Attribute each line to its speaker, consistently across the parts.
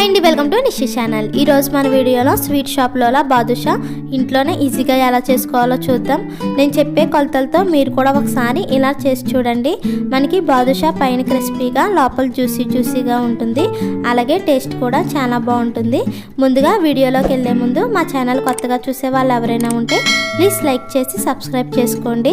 Speaker 1: Hi అండి, welcome to Nishi channel. ఈరోజు మన వీడియోలో స్వీట్ షాప్లో బాదుషా ఇంట్లోనే ఈజీగా ఎలా చేసుకోవాలో చూద్దాం. నేను చెప్పే కొలతలతో మీరు కూడా ఒకసారి ఇలా చేసి చూడండి. మనకి బాదుషా పైన క్రిస్పీగా లోపల జ్యూసీగా ఉంటుంది. అలాగే టేస్ట్ కూడా చాలా బాగుంటుంది. ముందుగా వీడియోలోకి వెళ్ళే ముందు మా ఛానల్ కొత్తగా చూసే వాళ్ళు ఎవరైనా ఉంటే ప్లీజ్ లైక్ చేసి సబ్స్క్రైబ్ చేసుకోండి.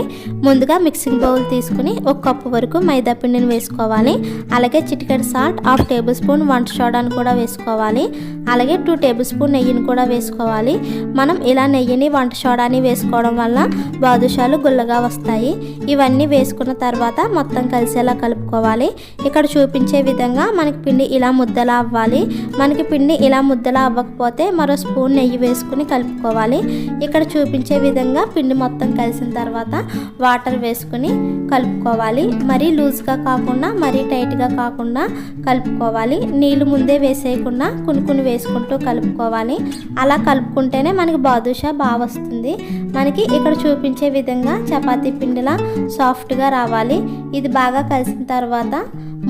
Speaker 1: ముందుగా మిక్సింగ్ బౌల్ తీసుకుని 1 కప్పు వరకు మైదా పిండిని వేసుకోవాలి. అలాగే చిటికెడు సాల్ట్, 1/2 టేబుల్ స్పూన్ వంట సోడాను కూడా వేసుకోవాలి. అలాగే 2 టేబుల్ స్పూన్ నెయ్యిని కూడా వేసుకోవాలి. మనం ఇలా నెయ్యిని వంట సోడాని వేసుకోవడం వల్ల బాదుషాలు గుల్లగా వస్తాయి. ఇవన్నీ వేసుకున్న తర్వాత మొత్తం కలిసేలా కలుపుకోవాలి. ఇక్కడ చూపించే విధంగా మనకి పిండి ఇలా ముద్దలా అవ్వాలి. మనకి పిండి ఇలా ముద్దలా అవ్వకపోతే మరో స్పూన్ నెయ్యి వేసుకుని కలుపుకోవాలి. ఇక్కడ చూపించే విధంగా పిండి మొత్తం కలిసిన తర్వాత వాటర్ వేసుకుని కలుపుకోవాలి. మరీ లూజ్గా కాకుండా మరీ టైట్గా కాకుండా కలుపుకోవాలి. నీళ్ళు ముందే వేసేయకుండా కొన్ని వేసుకుంటూ కలుపుకోవాలి. అలా కలుపుకుంటేనే మనకి బాదుషా బాగా వస్తుంది. మనకి ఇక్కడ చూపించే విధంగా చపాతీ పిండిలా సాఫ్ట్గా రావాలి. ఇది బాగా కలిసిన తర్వాత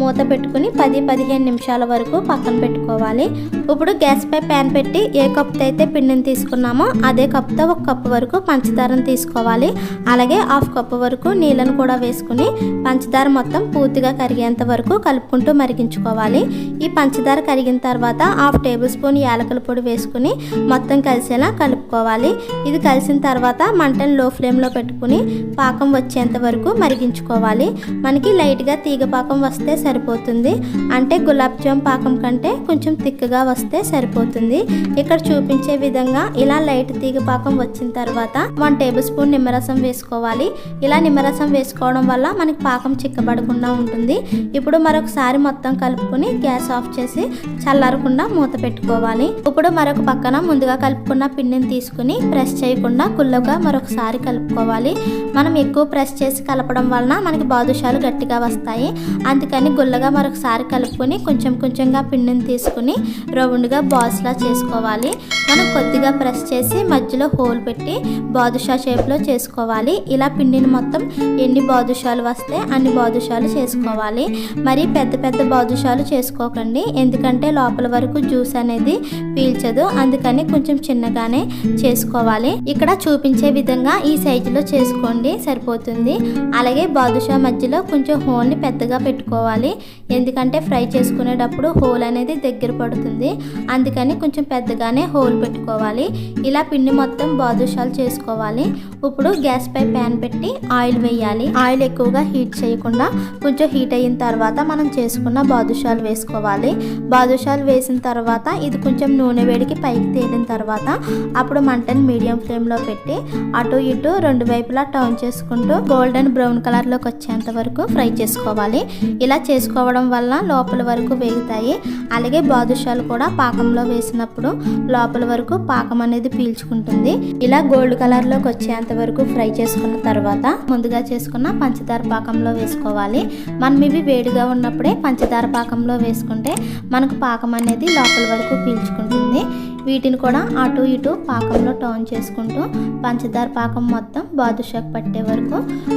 Speaker 1: మూత పెట్టుకుని 10-15 నిమిషాల వరకు పక్కన పెట్టుకోవాలి. ఇప్పుడు గ్యాస్ పై ప్యాన్ పెట్టి ఏ కప్తో అయితే పిండిని తీసుకున్నామో అదే కప్తో 1 కప్పు వరకు పంచదారను తీసుకోవాలి. అలాగే 1/2 కప్పు వరకు నీళ్ళను కూడా వేసుకుని పంచదార మొత్తం పూర్తిగా కరిగేంత వరకు కలుపుకుంటూ మరిగించుకోవాలి. ఈ పంచదార కరిగిన తర్వాత 1/2 టేబుల్ స్పూన్ యాలకుల పొడి వేసుకుని మొత్తం కలిసేలా కలుపుకోవాలి. ఇది కలిసిన తర్వాత మంటను లో ఫ్లేమ్లో పెట్టుకుని పాకం వచ్చేంత వరకు మరిగించుకోవాలి. మనకి లైట్గా తీగ పాకం వస్తే సరిపోతుంది. అంటే గులాబ్ జామ్ పాకం కంటే కొంచెం తిక్కగా వస్తే సరిపోతుంది. ఇక్కడ చూపించే విధంగా ఇలా లైట్ తీగ పాకం వచ్చిన తర్వాత 1 టేబుల్ స్పూన్ నిమ్మరసం వేసుకోవాలి. ఇలా నిమ్మరసం వేసుకోవడం వల్ల మనకి పాకం చిక్కబడకుండా ఉంటుంది. ఇప్పుడు మరొకసారి మొత్తం కలుపుకొని గ్యాస్ ఆఫ్ చేసి చల్లారకుండా మూత పెట్టుకోవాలి. ఇప్పుడు మరొక పక్కన ముందుగా కలుపుకున్న పిండిని తీసుకుని ప్రెస్ చేయకుండా కుళ్ళగా మరొకసారి కలుపుకోవాలి. మనం ఎక్కువ ప్రెస్ చేసి కలపడం వలన మనకి బాదుషాలు గట్టిగా వస్తాయి. అందుకని గుల్లగా మరొకసారి కలుపుకొని కొంచెంగా పిండిని తీసుకుని రౌండ్గా బాల్స్లా చేసుకోవాలి. మనం కొద్దిగా ప్రెస్ చేసి మధ్యలో హోల్ పెట్టి బాదుషా షేప్లో చేసుకోవాలి. ఇలా పిండిని మొత్తం ఎన్ని బాదుషాలు వస్తే అన్ని బాదుషాలు చేసుకోవాలి. మరి పెద్ద బాదుషాలు చేసుకోకండి, ఎందుకంటే లోపల వరకు జ్యూస్ అనేది పీల్చదు. అందుకని కొంచెం చిన్నగానే చేసుకోవాలి. ఇక్కడ చూపించే విధంగా ఈ సైజులో చేసుకోండి, సరిపోతుంది. అలాగే బాదుషా మధ్యలో కొంచెం హోల్ని పెద్దగా పెట్టుకోవాలి. ఎందుకంటే ఫ్రై చేసుకునేటప్పుడు హోల్ అనేది దగ్గర పడుతుంది. అందుకని కొంచెం పెద్దగానే హోల్ పెట్టుకోవాలి. ఇలా పిండి మొత్తం బాదుషాలు చేసుకోవాలి. ఇప్పుడు గ్యాస్ పై ప్యాన్ పెట్టి ఆయిల్ వేయాలి. ఆయిల్ ఎక్కువగా హీట్ చేయకుండా కొంచెం హీట్ అయిన తర్వాత మనం చేసుకున్న బాదుషాలు వేసుకోవాలి. బాదుషాలు వేసిన తర్వాత ఇది కొంచెం నూనె వేడికి పైకి తేలిన తర్వాత అప్పుడు మంటను మీడియం ఫ్లేమ్లో పెట్టి అటు ఇటు 2 వైపులా టర్న్ చేసుకుంటూ గోల్డెన్ బ్రౌన్ కలర్లోకి వచ్చేంత వరకు ఫ్రై చేసుకోవాలి. ఇలా చేసుకోవడం వల్ల లోపల వరకు వేగుతాయి. అలాగే బాదుషాలు కూడా పాకంలో వేసినప్పుడు లోపల వరకు పాకం అనేది పీల్చుకుంటుంది. ఇలా గోల్డ్ కలర్లోకి వచ్చేంత వరకు ఫ్రై చేసుకున్న తర్వాత ముందుగా చేసుకున్న పంచదార పాకంలో వేసుకోవాలి. మనం ఇవి వేడిగా ఉన్నప్పుడే పంచదార పాకంలో వేసుకుంటే మనకు పాకం అనేది లోపల వరకు పీల్చుకుంటుంది. వీటిని కూడా అటు ఇటు పాకంలో టర్న్ చేసుకుంటూ పంచదార పాకం మొత్తం బాదుషాకు పట్టే వరకు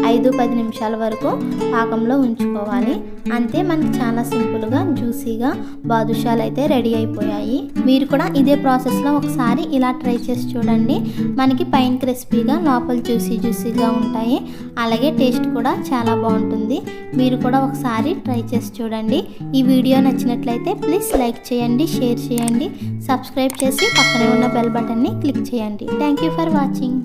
Speaker 1: 5-10 నిమిషాల వరకు పాకంలో ఉంచుకోవాలి. అంతే, మనకి చాలా సింపుల్గా జ్యూసీగా బాదుషాలు అయితే రెడీ అయిపోయాయి. మీరు కూడా ఇదే ప్రాసెస్లో ఒకసారి ఇలా ట్రై చేసి చూడండి. మనకి పైన క్రిస్పీగా లోపల జ్యూసీగా ఉంటాయి. అలాగే టేస్ట్ కూడా చాలా బాగుంటుంది. మీరు కూడా ఒకసారి ట్రై చేసి చూడండి. ఈ వీడియో నచ్చినట్లయితే ప్లీజ్ లైక్ చేయండి, షేర్ చేయండి, సబ్స్క్రైబ్ చేసి పక్కనే ఉన్న బెల్ బటన్ని క్లిక్ చేయండి. Thank you for watching.